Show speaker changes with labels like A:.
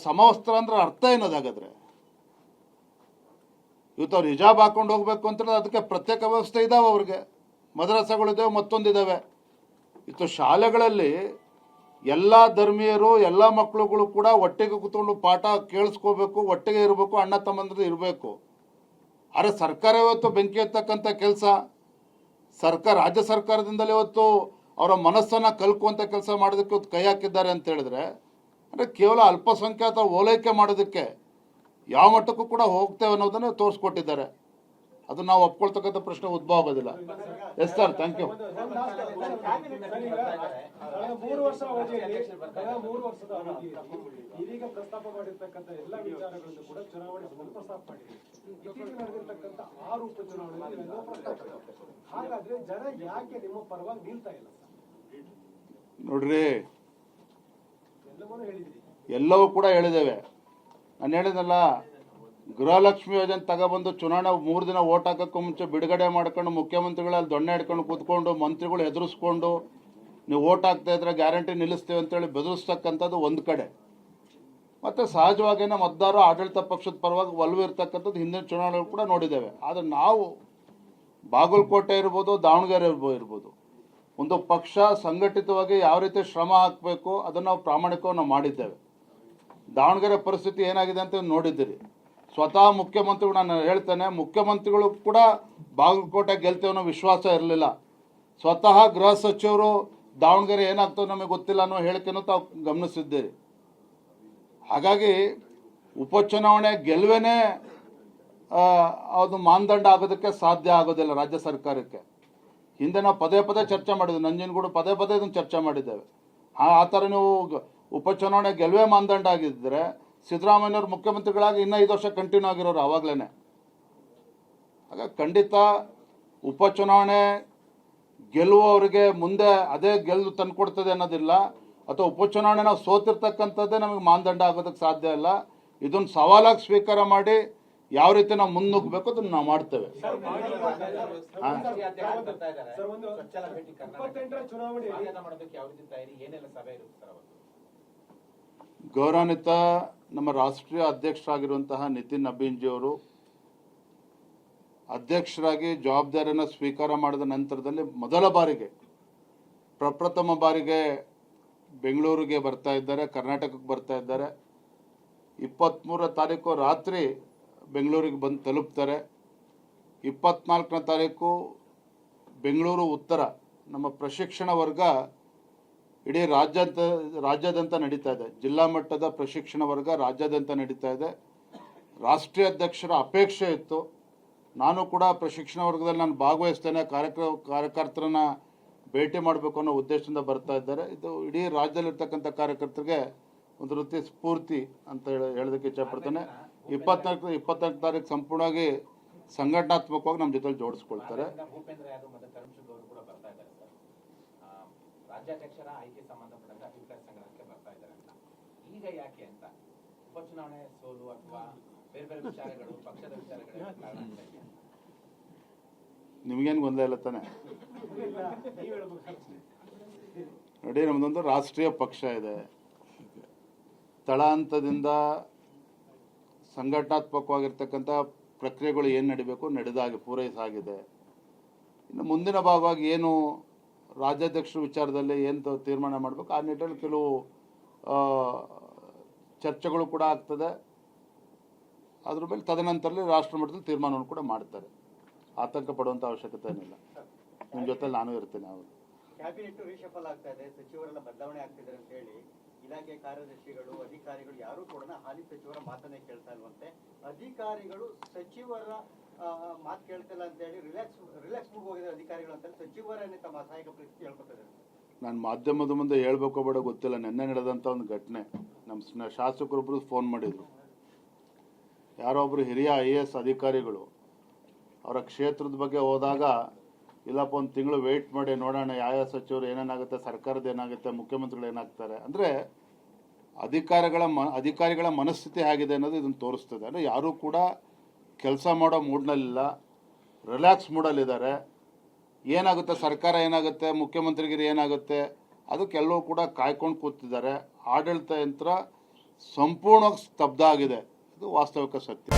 A: ಸಮವಸ್ತ್ರ ಅಂದ್ರೆ ಅರ್ಥ ಏನದಾಗಾದ್ರೆ? ಇವತ್ತು ಅವ್ರು ಹಿಜಾಬ್ ಹಾಕೊಂಡು ಹೋಗ್ಬೇಕು ಅಂತ ಅದಕ್ಕೆ ಪ್ರತ್ಯೇಕ ವ್ಯವಸ್ಥೆ ಇದಾವೆ, ಅವ್ರಿಗೆ ಮದ್ರಸಾಗಳಿದ್ದಾವೆ, ಮತ್ತೊಂದಿದ್ದಾವೆ. ಇವತ್ತು ಶಾಲೆಗಳಲ್ಲಿ ಎಲ್ಲ ಧರ್ಮೀಯರು ಎಲ್ಲ ಮಕ್ಕಳುಗಳು ಕೂಡ ಒಟ್ಟಿಗೆ ಕೂತ್ಕೊಂಡು ಪಾಠ ಕೇಳಿಸ್ಕೋಬೇಕು, ಒಟ್ಟಿಗೆ ಇರಬೇಕು, ಅಣ್ಣ ತಮ್ಮಂದ್ರೆ ಇರಬೇಕು. ಆದರೆ ಸರ್ಕಾರ ಇವತ್ತು ಬೆಂಕಿ ಎತ್ತಕ್ಕಂಥ ಕೆಲಸ, ರಾಜ್ಯ ಸರ್ಕಾರದಿಂದಲೇ ಇವತ್ತು ಅವರ ಮನಸ್ಸನ್ನು ಕಲ್ಕುವಂಥ ಕೆಲಸ ಮಾಡೋದಕ್ಕೆ ಇವತ್ತು ಕೈ ಹಾಕಿದ್ದಾರೆ ಅಂತ ಹೇಳಿದ್ರೆ, ಅಂದರೆ ಕೇವಲ ಅಲ್ಪಸಂಖ್ಯಾತ ಓಲೈಕೆ ಮಾಡೋದಕ್ಕೆ ಯಾವ ಮಟ್ಟಕ್ಕೂ ಕೂಡ ಹೋಗ್ತೇವೆ ಅನ್ನೋದನ್ನು ತೋರಿಸ್ಕೊಟ್ಟಿದ್ದಾರೆ. ಅದು ನಾವು ಒಪ್ಕೊಳ್ತಕ್ಕಂಥ ಪ್ರಶ್ನೆ ಉದ್ಭವ ಆಗೋದಿಲ್ಲ. Yes sir, thank you.
B: 3 ವರ್ಷ ಅವಧಿಯಲ್ಲಿ 3 ವರ್ಷದ ಅವಧಿಯಲ್ಲಿ ಇದೀಗ ಪ್ರಸ್ತಾಪ ಮಾಡಿರ್ತಕ್ಕಂಥ ಎಲ್ಲ ವಿಚಾರಗಳನ್ನು ಕೂಡ ಚುನಾವಣೆ ಪ್ರಸ್ತಾಪ ಮಾಡಿದೆ. ಇತ್ತೀಚೆಗೆ ನಡೆದಿರ್ತಕ್ಕಂಥ 6 ಉಪಚುನಾವಣೆಗಳು ಪ್ರಸ್ತಾಪ. ಹಾಗಾದ್ರೆ ಜನ ಯಾಕೆ ನಿಮ್ಮ ಪರವಾಗಿ ನಿಲ್ತಾ ಇಲ್ಲ?
A: ನೋಡ್ರಿ,
B: ಎಲ್ಲವನ್ನೂ ಹೇಳಿದ್ರಿ,
A: ಎಲ್ಲವೂ ಕೂಡ ಹೇಳಿದ್ದೇವೆ. ನಾನು ಹೇಳಿದ್ನಲ್ಲ, ಗೃಹಲಕ್ಷ್ಮಿ ಯೋಜನೆ ತಗೊಬಂದು ಚುನಾವಣೆ 3 ದಿನ ಓಟ್ ಹಾಕೋಕ್ಕೂ ಮುಂಚೆ ಬಿಡುಗಡೆ ಮಾಡ್ಕೊಂಡು ಮುಖ್ಯಮಂತ್ರಿಗಳಲ್ಲಿ ದೊಣ್ಣೆ ಹಿಡ್ಕೊಂಡು ಕೂತ್ಕೊಂಡು ಮಂತ್ರಿಗಳು ಎದುರಿಸ್ಕೊಂಡು ನೀವು ಓಟ್ ಹಾಕ್ತಾ ಇದ್ರೆ ಗ್ಯಾರಂಟಿ ನಿಲ್ಲಿಸ್ತೇವೆ ಅಂತೇಳಿ ಬೆದರಿಸ್ತಕ್ಕಂಥದ್ದು ಒಂದು ಕಡೆ. ಮತ್ತು ಸಹಜವಾಗಿಯೇ ಮತದಾರರು ಆಡಳಿತ ಪಕ್ಷದ ಪರವಾಗಿ ಒಲವು ಇರ್ತಕ್ಕಂಥದ್ದು ಹಿಂದಿನ ಚುನಾವಣೆ ಕೂಡ ನೋಡಿದ್ದೇವೆ. ಆದರೆ ನಾವು ಬಾಗಲಕೋಟೆ ಇರ್ಬೋದು, ದಾವಣಗೆರೆ ಇರ್ಬೋದು, ಒಂದು ಪಕ್ಷ ಸಂಘಟಿತವಾಗಿ ಯಾವ ರೀತಿ ಶ್ರಮ ಹಾಕಬೇಕು ಅದನ್ನು ನಾವು ಪ್ರಾಮಾಣಿಕವಾಗಿ ನಾವು ಮಾಡಿದ್ದೇವೆ. ದಾವಣಗೆರೆ ಪರಿಸ್ಥಿತಿ ಏನಾಗಿದೆ ಅಂತ ನೋಡಿದ್ದೀರಿ. ಸ್ವತಃ ಮುಖ್ಯಮಂತ್ರಿಗಳು, ನಾನು ಹೇಳ್ತೇನೆ, ಮುಖ್ಯಮಂತ್ರಿಗಳು ಕೂಡ ಬಾಗಲಕೋಟೆ ಗೆಲ್ತೇವೆ ಅನ್ನೋ ವಿಶ್ವಾಸ ಇರಲಿಲ್ಲ. ಸ್ವತಃ ಗೃಹ ಸಚಿವರು ದಾವಣಗೆರೆ ಏನಾಗ್ತವೆ ನಮಗೆ ಗೊತ್ತಿಲ್ಲ ಅನ್ನೋ ಹೇಳಿಕೆನೂ ತಾವು ಗಮನಿಸಿದ್ದೀರಿ. ಹಾಗಾಗಿ ಉಪಚುನಾವಣೆ ಗೆಲುವೇನೇ ಅದು ಮಾನದಂಡ ಆಗೋದಕ್ಕೆ ಸಾಧ್ಯ ಆಗೋದಿಲ್ಲ ರಾಜ್ಯ ಸರ್ಕಾರಕ್ಕೆ. ಹಿಂದೆ ನಾವು ಪದೇ ಪದೇ ಚರ್ಚೆ ಮಾಡಿದ್ವಿ, ನಂಜನಗೂಡು ಪದೇ ಇದನ್ನು ಚರ್ಚೆ ಮಾಡಿದ್ದೇವೆ. ಆ ಥರ ನೀವು ಉಪಚುನಾವಣೆ ಗೆಲುವೇ ಮಾನದಂಡ ಆಗಿದ್ದರೆ ಸಿದ್ದರಾಮಯ್ಯವ್ರು ಮುಖ್ಯಮಂತ್ರಿಗಳಾಗಿ ಇನ್ನೂ 5 ವರ್ಷ ಕಂಟಿನ್ಯೂ ಆಗಿರೋರು ಆವಾಗಲೇ. ಹಾಗಾಗಿ ಖಂಡಿತ ಉಪಚುನಾವಣೆ ಗೆಲ್ಲುವವರಿಗೆ ಮುಂದೆ ಅದೇ ಗೆಲ್ಲು ತಂದುಕೊಡ್ತದೆ ಅನ್ನೋದಿಲ್ಲ, ಅಥವಾ ಉಪಚುನಾವಣೆ ನಾವು ಸೋತಿರ್ತಕ್ಕಂಥದ್ದೇ ನಮಗೆ ಮಾನದಂಡ ಆಗೋದಕ್ಕೆ ಸಾಧ್ಯ ಇಲ್ಲ. ಇದನ್ನು ಸವಾಲಾಗಿ ಸ್ವೀಕಾರ ಮಾಡಿ ಯಾವ ರೀತಿ ನಾವು ಮುನ್ನುಗ್ಗಬೇಕು ಅದನ್ನು ನಾವು ಮಾಡ್ತೇವೆ. ಗೌರವಾನ್ವಿತ ನಮ್ಮ ರಾಷ್ಟ್ರೀಯ ಅಧ್ಯಕ್ಷರಾಗಿರುವಂತಹ ನಿತಿನ್ ನಬೀನ್ಜಿಯವರು ಅಧ್ಯಕ್ಷರಾಗಿ ಜವಾಬ್ದಾರಿಯನ್ನು ಸ್ವೀಕಾರ ಮಾಡಿದ ನಂತರದಲ್ಲಿ ಮೊದಲ ಬಾರಿಗೆ ಪ್ರಪ್ರಥಮ ಬಾರಿಗೆ ಬೆಂಗಳೂರಿಗೆ ಬರ್ತಾ ಇದ್ದಾರೆ, ಕರ್ನಾಟಕಕ್ಕೆ ಬರ್ತಾ ಇದ್ದಾರೆ. 23ನೇ ತಾರೀಕು ರಾತ್ರಿ ಬೆಂಗಳೂರಿಗೆ ಬಂದು ತಲುಪ್ತಾರೆ. 24ನೇ ತಾರೀಕು ಬೆಂಗಳೂರು ಉತ್ತರ ನಮ್ಮ ಪ್ರಶಿಕ್ಷಣ ವರ್ಗ ಇಡೀ ರಾಜ್ಯಾದ್ಯಂತ ನಡೀತಾ ಇದೆ. ಜಿಲ್ಲಾ ಮಟ್ಟದ ಪ್ರಶಿಕ್ಷಣ ವರ್ಗ ರಾಜ್ಯಾದ್ಯಂತ ನಡೀತಾ ಇದೆ. ರಾಷ್ಟ್ರೀಯ ಅಧ್ಯಕ್ಷರ ಅಪೇಕ್ಷೆ ಇತ್ತು, ನಾನು ಕೂಡ ಪ್ರಶಿಕ್ಷಣ ವರ್ಗದಲ್ಲಿ ನಾನು ಭಾಗವಹಿಸ್ತೇನೆ, ಕಾರ್ಯಕರ್ತರನ್ನ ಭೇಟಿ ಮಾಡಬೇಕು ಅನ್ನೋ ಉದ್ದೇಶದಿಂದ ಬರ್ತಾ ಇದ್ದಾರೆ. ಇದು ಇಡೀ ರಾಜ್ಯದಲ್ಲಿರ್ತಕ್ಕಂಥ ಕಾರ್ಯಕರ್ತರಿಗೆ ಒಂದು ರೀತಿ ಸ್ಫೂರ್ತಿ ಅಂತ ಹೇಳೋದಕ್ಕೆ ಇಚ್ಛಪಡ್ತೇನೆ. 24 ತಾರೀಕು ಸಂಪೂರ್ಣವಾಗಿ ಸಂಘಟನಾತ್ಮಕವಾಗಿ ನಮ್ಮ ಜೊತೆ ಜೋಡಿಸ್ಕೊಳ್ತಾರೆ.
C: ರಾಜ್ಯಾಧ್ಯಕ್ಷರ ಆಯ್ಕೆ ಸಂಬಂಧಪಟ್ಟಂತೆ ಅಭಿಪ್ರಾಯ ಸಂಗ್ರಹಕ್ಕೆ ಬರ್ತಾ ಇದ್ದಾರೆ ಅಂತ. ಈಗ ಯಾಕೆ ಅಂತ ಉಪಚುನಾವಣೆ ಸೋಲು ಅಥವಾ ಬೇರೆ ವಿಚಾರಗಳು, ಪಕ್ಷದ ವಿಚಾರಗಳು
A: ನಿಮಗೇನು ಗೊಂದಲ ಇಲ್ಲ ತಾನೆ? ನೋಡಿ, ನಮ್ಮದೊಂದು ರಾಷ್ಟ್ರೀಯ ಪಕ್ಷ ಇದೆ. ತಳ ಹಂತದಿಂದ ಸಂಘಟನಾತ್ಮಕವಾಗಿರ್ತಕ್ಕಂಥ ಪ್ರಕ್ರಿಯೆಗಳು ಏನು ನಡಿಬೇಕು ನಡೆದಾಗಿ ಪೂರೈಸಾಗಿದೆ. ಇನ್ನು ಮುಂದಿನ ಭಾಗವಾಗಿ ಏನು ರಾಜ್ಯಾಧ್ಯಕ್ಷರ ವಿಚಾರದಲ್ಲಿ ಏನು ತೀರ್ಮಾನ ಮಾಡಬೇಕು ಆ ನಿಟ್ಟಿನಲ್ಲಿ ಕೆಲವು ಚರ್ಚೆಗಳು ಕೂಡ ಆಗ್ತದೆ. ಅದ್ರ ಮೇಲೆ ತದನಂತರದಲ್ಲಿ ರಾಷ್ಟ್ರ ಮಟ್ಟದಲ್ಲಿ ತೀರ್ಮಾನವನ್ನು ಕೂಡ ಮಾಡ್ತಾರೆ. ಆತಂಕ ಪಡುವಂಥ ಅವಶ್ಯಕತೆ ಏನಿಲ್ಲ. ನಿಮ್ಮ ಜೊತೆ ನಾನು ಇರ್ತೇನೆ. ಅವರು
D: ಕ್ಯಾಬಿನೆಟ್ ರಿಶಫಲ್ ಆಗ್ತಾ ಇದೆ, ಸಚಿವರೆಲ್ಲ ಬದಲಾವಣೆ ಆಗ್ತಿದ್ದಾರೆ ಅಂತ ಹೇಳಿ ಇಲಾಖೆ ಕಾರ್ಯದರ್ಶಿಗಳು, ಅಧಿಕಾರಿಗಳು ಯಾರು ಕೂಡ ಹಾಲಿ ಸಚಿವರ ಮಾತನ್ನೇ ಕೇಳ್ತಾ ಇಲ್ವಂತೆ. ಅಧಿಕಾರಿಗಳು ಸಚಿವರ ಮಾತು ಕೇಳ್ತಿಲ್ಲ ಅಂತ ಹೇಳಿ ರಿಲ್ಯಾಕ್ಸ್ ಹೋಗಿದ್ದಾರೆ ಅಧಿಕಾರಿಗಳು ಅಂತ ಸಚಿವರನ್ನೇ ತಮ್ಮ ಅಸಹಾಯಕ ಪರಿಸ್ಥಿತಿ ಹೇಳ್ಕೊತಿದ್ದಾರೆ.
A: ನಾನು ಮಾಧ್ಯಮದ ಮುಂದೆ ಹೇಳ್ಬೇಕೋ ಬೇಡ ಗೊತ್ತಿಲ್ಲ. ನಿನ್ನೆ ನಡೆದಂಥ ಒಂದು ಘಟನೆ, ನಮ್ಮ ಶಾಸಕರೊಬ್ಬರು ಫೋನ್ ಮಾಡಿದರು. ಯಾರೋ ಒಬ್ಬರು ಹಿರಿಯ IAS ಅಧಿಕಾರಿಗಳು ಅವರ ಕ್ಷೇತ್ರದ ಬಗ್ಗೆ ಹೋದಾಗ, ಇಲ್ಲಪ್ಪ ಒಂದು ತಿಂಗಳು ವೆಯ್ಟ್ ಮಾಡಿ ನೋಡೋಣ ಯಾವ ಸಚಿವರು ಏನೇನಾಗುತ್ತೆ, ಸರ್ಕಾರದ ಏನಾಗುತ್ತೆ, ಮುಖ್ಯಮಂತ್ರಿಗಳು ಏನಾಗ್ತಾರೆ ಅಂದರೆ ಅಧಿಕಾರಿಗಳ ಮನಸ್ಥಿತಿ ಹೇಗಿದೆ ಅನ್ನೋದು ಇದನ್ನು ತೋರಿಸ್ತದೆ. ಅಂದರೆ ಯಾರೂ ಕೂಡ ಕೆಲಸ ಮಾಡೋ ಮೂಡ್ನಲ್ಲಿಲ್ಲ, ರಿಲ್ಯಾಕ್ಸ್ ಮೂಡಲ್ಲಿದ್ದಾರೆ. ಏನಾಗುತ್ತೆ, ಸರ್ಕಾರ ಏನಾಗುತ್ತೆ, ಮುಖ್ಯಮಂತ್ರಿಗಿರಿ ಏನಾಗುತ್ತೆ ಅದಕ್ಕೆಲ್ಲವೂ ಕೂಡ ಕಾಯ್ಕೊಂಡು ಕೂತಿದ್ದಾರೆ. ಆಡಳಿತ ಯಂತ್ರ ಸಂಪೂರ್ಣವಾಗಿ ಸ್ತಬ್ಧ ಆಗಿದೆ. ಇದು ವಾಸ್ತವಿಕ ಸತ್ಯ.